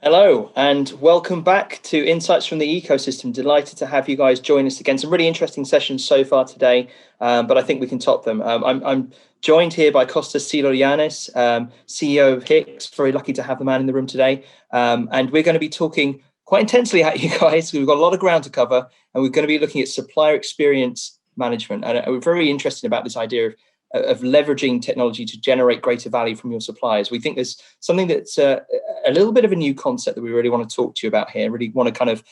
Hello and welcome back to Insights from the Ecosystem. Delighted to have you guys join us again. Some really interesting sessions so far today, but I think we can top them. I'm joined here by Costas Xyloyiannis, CEO of HICX. Very lucky to have the man in the room today. And we're going to be talking quite intensely at you guys. We've got a lot of ground to cover, and we're going to be looking at supplier experience management. And we're very interested about this idea of leveraging technology to generate greater value from your suppliers. We think there's something that's a little bit of a new concept that we really want to talk to you about here, really want to kind of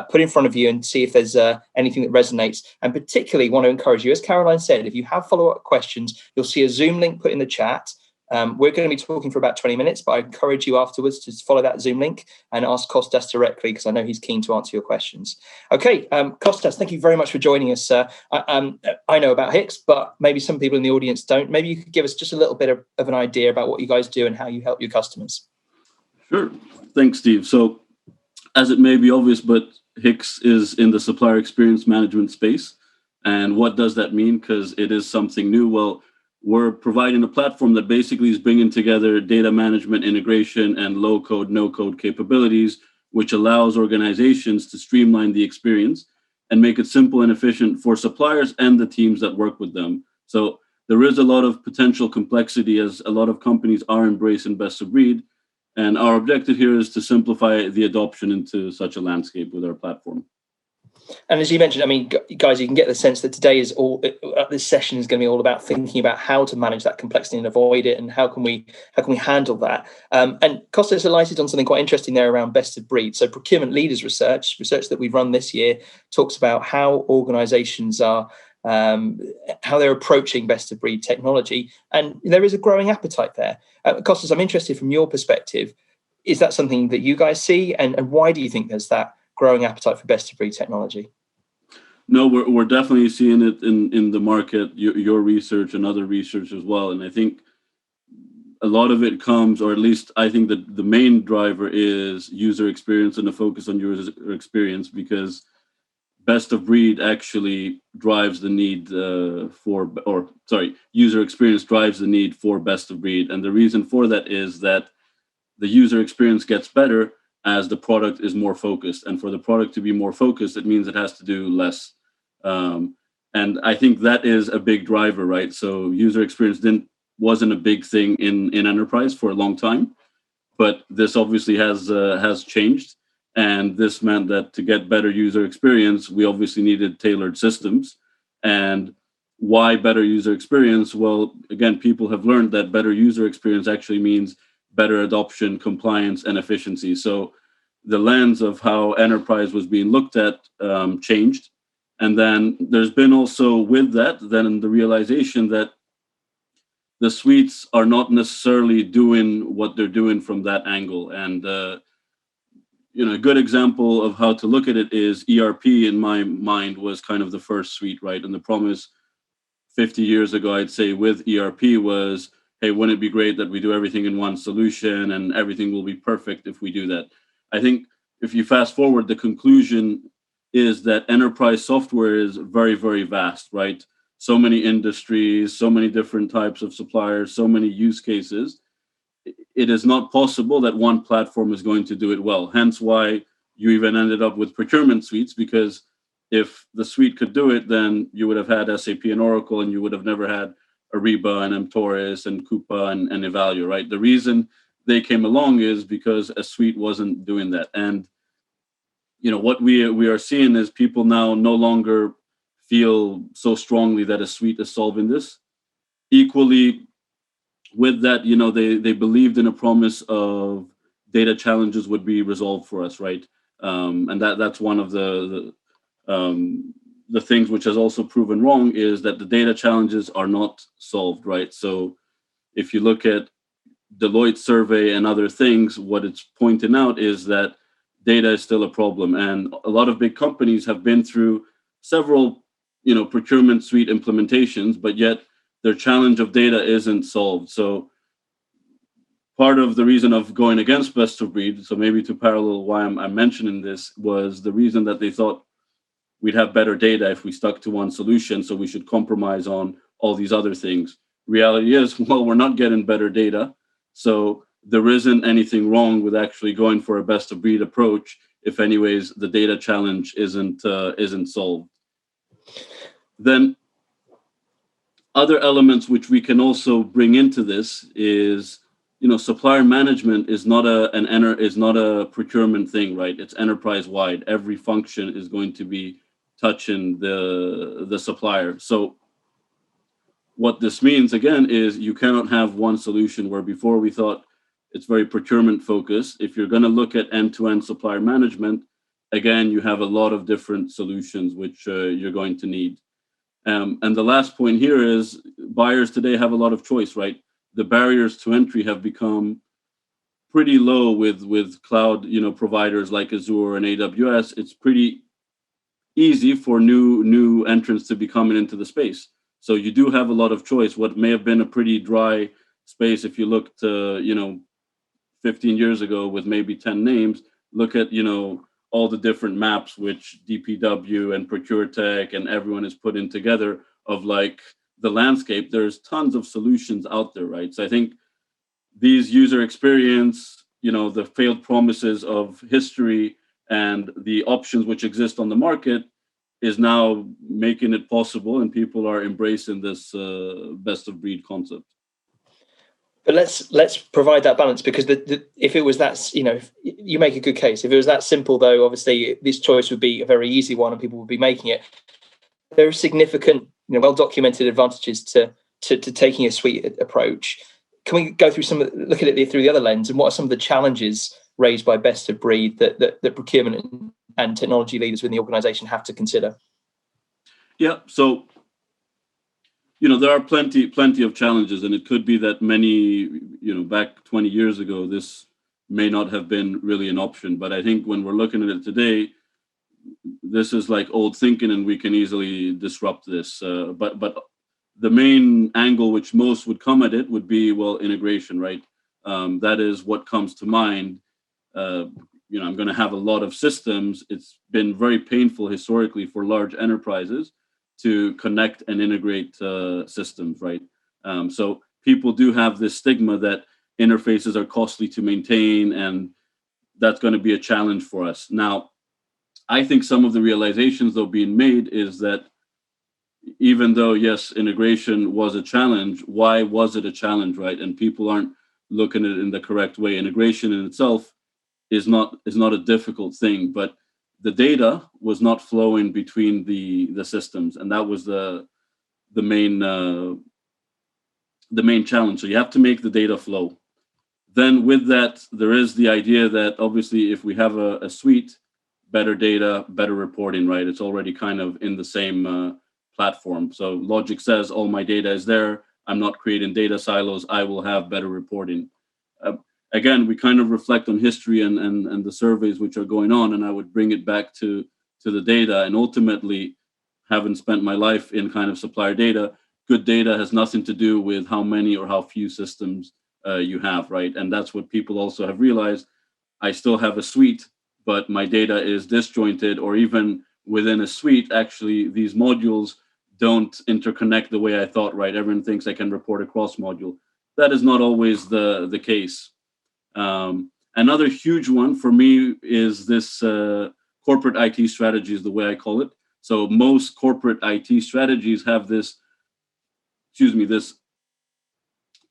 put in front of you and see if there's anything that resonates, and particularly want to encourage you, as Caroline said, if you have follow-up questions, you'll see a Zoom link put in the chat. We're going to be talking for about 20 minutes, but I encourage you afterwards to follow that Zoom link and ask Costas directly, because I know he's keen to answer your questions. Okay, Costas, thank you very much for joining us. I know about HICX, but maybe some people in the audience don't. Maybe you could give us just a little bit of an idea about what you guys do and how you help your customers. Sure. Thanks, Steve. So, as it may be obvious, but HICX is in the supplier experience management space. And what does that mean? Because it is something new. Well, we're providing a platform that basically is bringing together data management, integration, and low-code, no-code capabilities, which allows organizations to streamline the experience and make it simple and efficient for suppliers and the teams that work with them. So there is a lot of potential complexity, as a lot of companies are embracing best of breed. And our objective here is to simplify the adoption into such a landscape with our platform. And as you mentioned, I mean, guys, you can get the sense that today is all. This session is going to be all about thinking about how to manage that complexity and avoid it, and how can we handle that. And Costas highlighted on something quite interesting there around best of breed. So procurement leaders research that we've run this year talks about how organisations are how they're approaching best of breed technology, and there is a growing appetite there. Costas, I'm interested from your perspective. Is that something that you guys see, and why do you think there's that growing appetite for best of breed technology? No, we're definitely seeing it in the market, your research and other research as well. And I think a lot of it comes, or at least I think that the main driver is user experience and the focus on user experience, because best of breed actually drives the need user experience drives the need for best of breed. And the reason for that is that the user experience gets better as the product is more focused. And for the product to be more focused, it means it has to do less. And I think that is a big driver, right? So user experience wasn't a big thing in enterprise for a long time, but this obviously has changed. And this meant that to get better user experience, we obviously needed tailored systems. And why better user experience? Well, again, people have learned that better user experience actually means better adoption, compliance, and efficiency. So the lens of how enterprise was being looked at changed. And then there's been also with that, then the realization that the suites are not necessarily doing what they're doing from that angle. And a good example of how to look at it is ERP, in my mind, was kind of the first suite, right? And the promise 50 years ago, I'd say, with ERP was, hey, wouldn't it be great that we do everything in one solution and everything will be perfect if we do that? I think if you fast forward, the conclusion is that enterprise software is very, very vast, right? So many industries, so many different types of suppliers, so many use cases. It is not possible that one platform is going to do it well. Hence why you even ended up with procurement suites, because if the suite could do it, then you would have had SAP and Oracle, and you would have never had Ariba and Mtaurus and Coupa and Evalue, right? The reason they came along is because a suite wasn't doing that. And what we are seeing is people now no longer feel so strongly that a suite is solving this. Equally with that, they believed in a promise of data challenges would be resolved for us, right? And that's one of the things which has also proven wrong, is that the data challenges are not solved, right? So if you look at Deloitte survey and other things, what it's pointing out is that data is still a problem. And a lot of big companies have been through several, procurement suite implementations, but yet their challenge of data isn't solved. So part of the reason of going against best of breed, so maybe to parallel why I'm mentioning this, was the reason that they thought we'd have better data if we stuck to one solution, so we should compromise on all these other things. Reality is, well, we're not getting better data. So there isn't anything wrong with actually going for a best of breed approach if anyways the data challenge isn't solved. Then other elements which we can also bring into this is, supplier management is not a procurement thing, right? It's enterprise wide. Every function is going to be touching the supplier. So what this means again is you cannot have one solution, where before we thought it's very procurement focused. If you're going to look at end-to-end supplier management, again, you have a lot of different solutions which you're going to need. And the last point here is buyers today have a lot of choice, right? The barriers to entry have become pretty low with cloud, providers like Azure and AWS. It's pretty easy for new entrants to be coming into the space. So you do have a lot of choice. What may have been a pretty dry space, if you looked, 15 years ago with maybe 10 names, look at, all the different maps which DPW and ProcureTech and everyone is putting together of like the landscape. There's tons of solutions out there, right? So I think these user experience, the failed promises of history and the options which exist on the market is now making it possible, and people are embracing this best of breed concept. But let's provide that balance, because if it was that, you make a good case. If it was that simple, though, obviously this choice would be a very easy one and people would be making it. There are significant, well-documented advantages to taking a suite approach. Can we go through look at it through the other lens, and what are some of the challenges raised by best of breed that procurement and technology leaders within the organization have to consider? Yeah, so there are plenty of challenges, and it could be that many, back 20 years ago, this may not have been really an option. But I think when we're looking at it today, this is like old thinking, and we can easily disrupt this. But the main angle which most would come at it would be, integration, right? That is what comes to mind. I'm going to have a lot of systems. It's been very painful historically for large enterprises to connect and integrate systems, right? So people do have this stigma that interfaces are costly to maintain, and that's going to be a challenge for us. Now, I think some of the realizations, though, being made is that even though, yes, integration was a challenge, why was it a challenge, right? And people aren't looking at it in the correct way. Integration in itself is not a difficult thing, but the data was not flowing between the systems, and that was the main challenge. So you have to make the data flow. Then with that, there is the idea that obviously if we have a suite, better data, better reporting, right? It's already kind of in the same platform. So logic says all my data is there. I'm not creating data silos. I will have better reporting. Again, we kind of reflect on history and the surveys which are going on, and I would bring it back to the data. And ultimately, having spent my life in kind of supplier data, good data has nothing to do with how many or how few systems you have, right? And that's what people also have realized. I still have a suite, but my data is disjointed, or even within a suite, actually, these modules don't interconnect the way I thought, right? Everyone thinks I can report across module. That is not always the case. Another huge one for me is this corporate IT strategy, is the way I call it. So most corporate IT strategies have this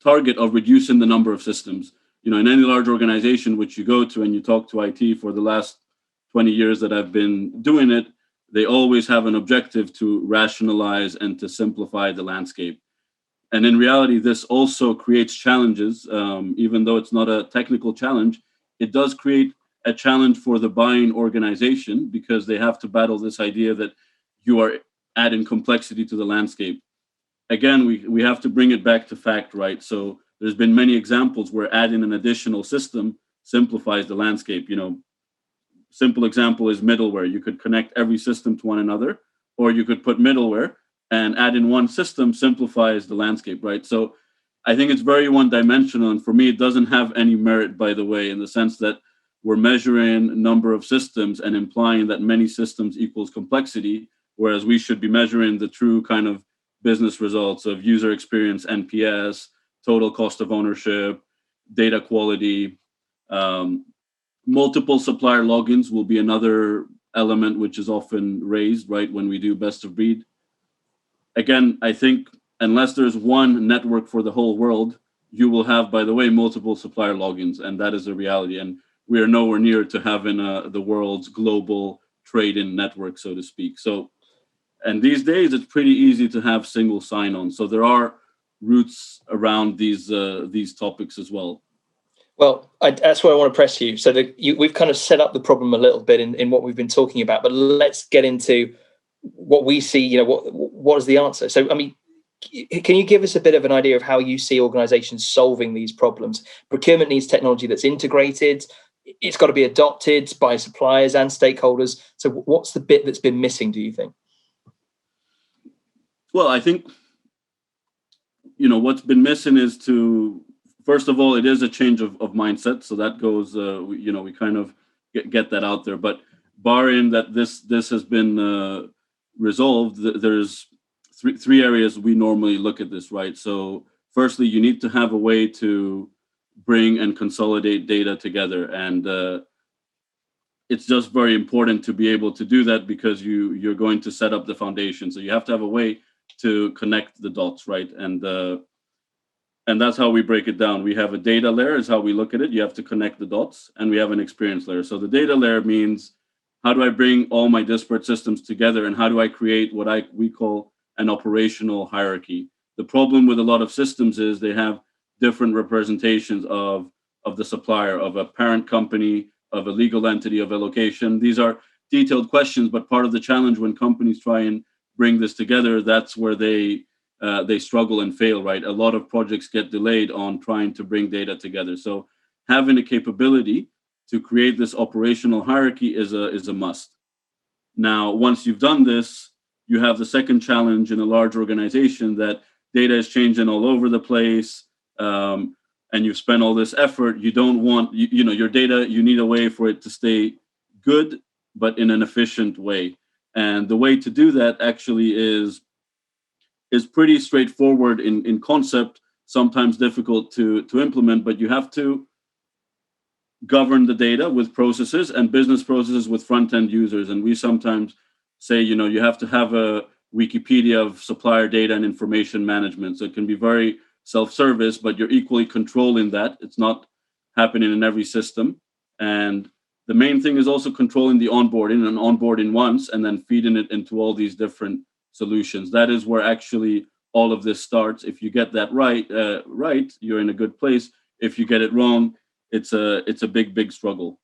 target of reducing the number of systems. In any large organization which you go to and you talk to IT for the last 20 years that I've been doing it, they always have an objective to rationalize and to simplify the landscape. And in reality, this also creates challenges. Even though it's not a technical challenge, it does create a challenge for the buying organization, because they have to battle this idea that you are adding complexity to the landscape. Again, we have to bring it back to fact, right? So there's been many examples where adding an additional system simplifies the landscape. Simple example is middleware. You could connect every system to one another, or you could put middleware, and add in one system simplifies the landscape, right? So I think it's very one-dimensional, and for me, it doesn't have any merit, by the way, in the sense that we're measuring number of systems and implying that many systems equals complexity, whereas we should be measuring the true kind of business results of user experience, NPS, total cost of ownership, data quality. Multiple supplier logins will be another element which is often raised, right, when we do best of breed. Again, I think unless there's one network for the whole world, you will have, by the way, multiple supplier logins, and that is a reality. And we are nowhere near to having the world's global trade-in network, so to speak. So, and these days it's pretty easy to have single sign-on. So there are routes around these topics as well. Well, that's where I want to press you. So we've kind of set up the problem a little bit in what we've been talking about, but let's get into what we see. You know, what is the answer? So, I mean, can you give us a bit of an idea of how you see organizations solving these problems? Procurement needs technology that's integrated. It's got to be adopted by suppliers and stakeholders. So what's the bit that's been missing, do you think? Well, I think, what's been missing is first of all, it is a change of mindset. So that goes, we kind of get that out there. But barring that this has been resolved, there's three areas we normally look at this, right? So firstly, you need to have a way to bring and consolidate data together. And it's just very important to be able to do that because you're going to set up the foundation. So you have to have a way to connect the dots, right? And that's how we break it down. We have a data layer is how we look at it. You have to connect the dots, and we have an experience layer. So the data layer means, how do I bring all my disparate systems together, and how do I create what we call an operational hierarchy? The problem with a lot of systems is they have different representations of the supplier, of a parent company, of a legal entity, of a location. These are detailed questions, but part of the challenge when companies try and bring this together, that's where they struggle and fail, right? A lot of projects get delayed on trying to bring data together. So having a capability to create this operational hierarchy is a must. Now, once you've done this, you have the second challenge in a large organization that data is changing all over the place, and you've spent all this effort. You don't want, your data, you need a way for it to stay good, but in an efficient way. And the way to do that actually is pretty straightforward in concept, sometimes difficult to implement, but you have to govern the data with processes and business processes with front-end users. And we sometimes say, you have to have a Wikipedia of supplier data and information management. So it can be very self-service, but you're equally controlling that. It's not happening in every system. And the main thing is also controlling the onboarding and onboarding once and then feeding it into all these different solutions. That is where actually all of this starts. If you get that right, you're in a good place. If you get it wrong, it's a big struggle.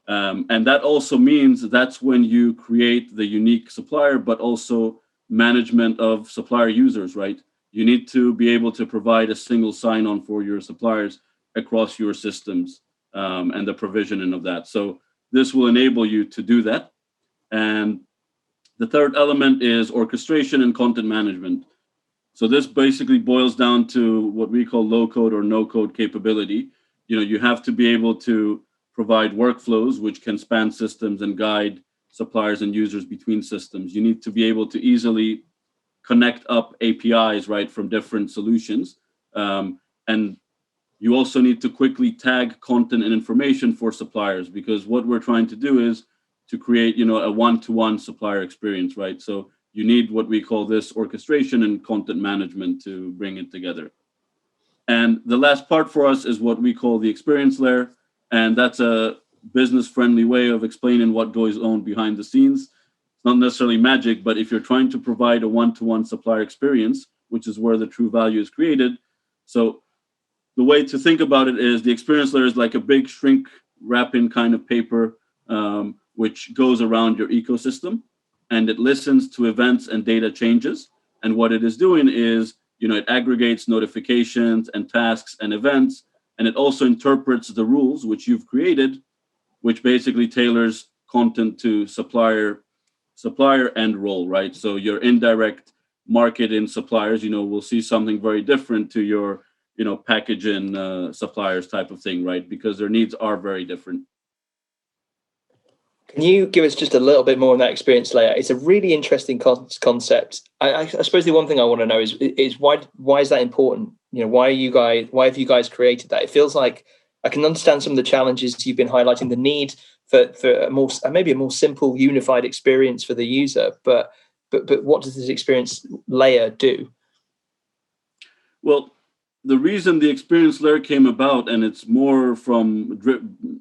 And that also means that's when you create the unique supplier, but also management of supplier users, right? You need to be able to provide a single sign-on for your suppliers across your systems, and the provisioning of that. So this will enable you to do that. And the third element is orchestration and content management. So this basically boils down to what we call low-code or no-code capability. You have to be able to provide workflows which can span systems and guide suppliers and users between systems. You need to be able to easily connect up APIs, right, from different solutions. And you also need to quickly tag content and information for suppliers, because what we're trying to do is to create, a one-to-one supplier experience, right? So you need what we call this orchestration and content management to bring it together. And the last part for us is what we call the experience layer. And that's a business-friendly way of explaining what goes on behind the scenes. It's not necessarily magic, but if you're trying to provide a one-to-one supplier experience, which is where the true value is created. So the way to think about it is the experience layer is like a big shrink wrapping kind of paper, which goes around your ecosystem, and it listens to events and data changes. And what it is doing is, it aggregates notifications and tasks and events, and it also interprets the rules which you've created, which basically tailors content to supplier and role, right? So your indirect marketing suppliers, will see something very different to your, packaging suppliers type of thing, right? Because their needs are very different. Can you give us just a little bit more on that experience layer? It's a really interesting concept. I suppose the one thing I want to know is why is that important Why have you guys created that? It feels like I can understand some of the challenges you've been highlighting, the need for maybe a more simple, unified experience for the user. But what does this experience layer do? Well, the reason the experience layer came about, and it's more from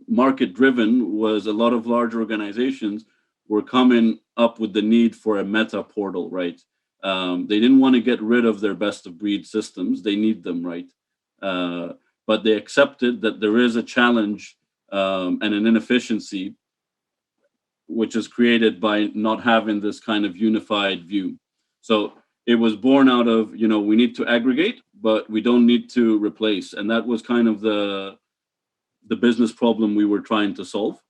market driven, was a lot of large organizations were coming up with the need for a meta portal, right? They didn't want to get rid of their best of breed systems. They need them, right? But they accepted that there is a challenge and an inefficiency which is created by not having this kind of unified view. So it was born out of, we need to aggregate, but we don't need to replace. And that was kind of the business problem we were trying to solve.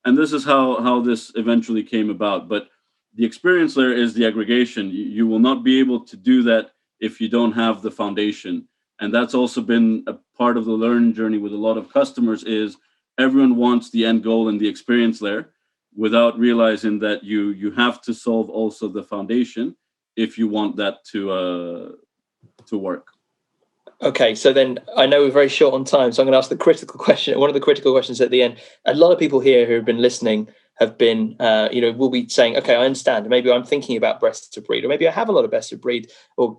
And this is how this eventually came about. But the experience layer is the aggregation. You will not be able to do that if you don't have the foundation. And that's also been a part of the learning journey with a lot of customers is everyone wants the end goal in the experience layer without realizing that you have to solve also the foundation if you want that to work. Okay, so then I know we're very short on time, so I'm going to ask the critical question. One of the critical questions at the end. A lot of people here who have been listening have been, will be saying, okay, I understand. Maybe I'm thinking about best of breed, or maybe I have a lot of best of breed, or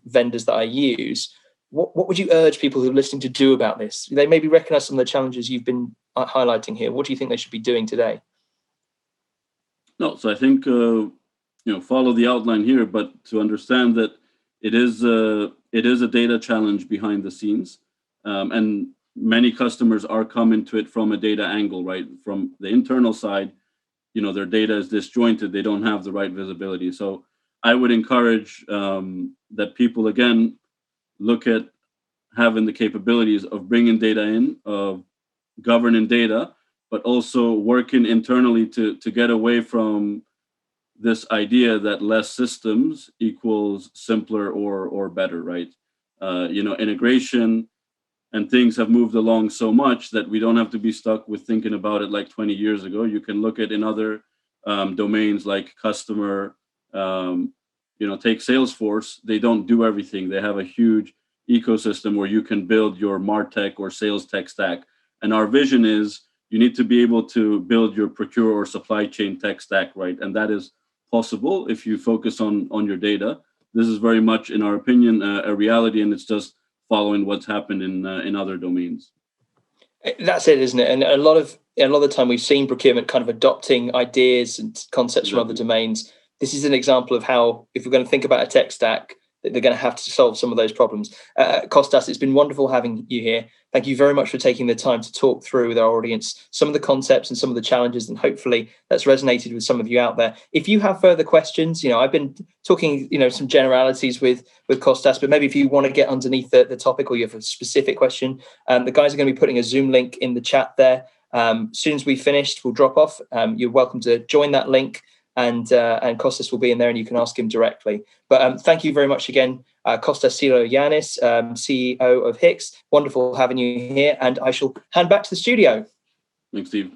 vendors that I use. What would you urge people who are listening to do about this? They maybe recognize some of the challenges you've been highlighting here. What do you think they should be doing today? No, so I think follow the outline here, but to understand that it is a data challenge behind the scenes, and many customers are coming to it from a data angle, right? From the internal side, their data is disjointed; they don't have the right visibility. So I would encourage that people again look at having the capabilities of bringing data in, of governing data, but also working internally to get away from this idea that less systems equals simpler or better, right? Integration and things have moved along so much that we don't have to be stuck with thinking about it like 20 years ago. You can look at in other domains like customer, take Salesforce. They don't do everything. They have a huge ecosystem where you can build your MarTech or sales tech stack. And our vision is you need to be able to build your procure or supply chain tech stack, right? And that is possible if you focus on your data. This is very much, in our opinion, a reality, and it's just following what's happened in other domains. That's it, isn't it? And a lot of the time we've seen procurement kind of adopting ideas and concepts from other domains. This is an example of how, if we're going to think about a tech stack, that they're going to have to solve some of those problems. Costas, it's been wonderful having you here. Thank you very much for taking the time to talk through with our audience some of the concepts and some of the challenges, and hopefully that's resonated with some of you out there. If you have further questions, I've been talking, some generalities with Costas, but maybe if you want to get underneath the topic or you have a specific question, the guys are going to be putting a Zoom link in the chat there. As soon as we've finished, we'll drop off. You're welcome to join that link. And Costas will be in there and you can ask him directly. But thank you very much again, Costas Xyloyiannis, CEO of HICX. Wonderful having you here. And I shall hand back to the studio. Thanks, Steve.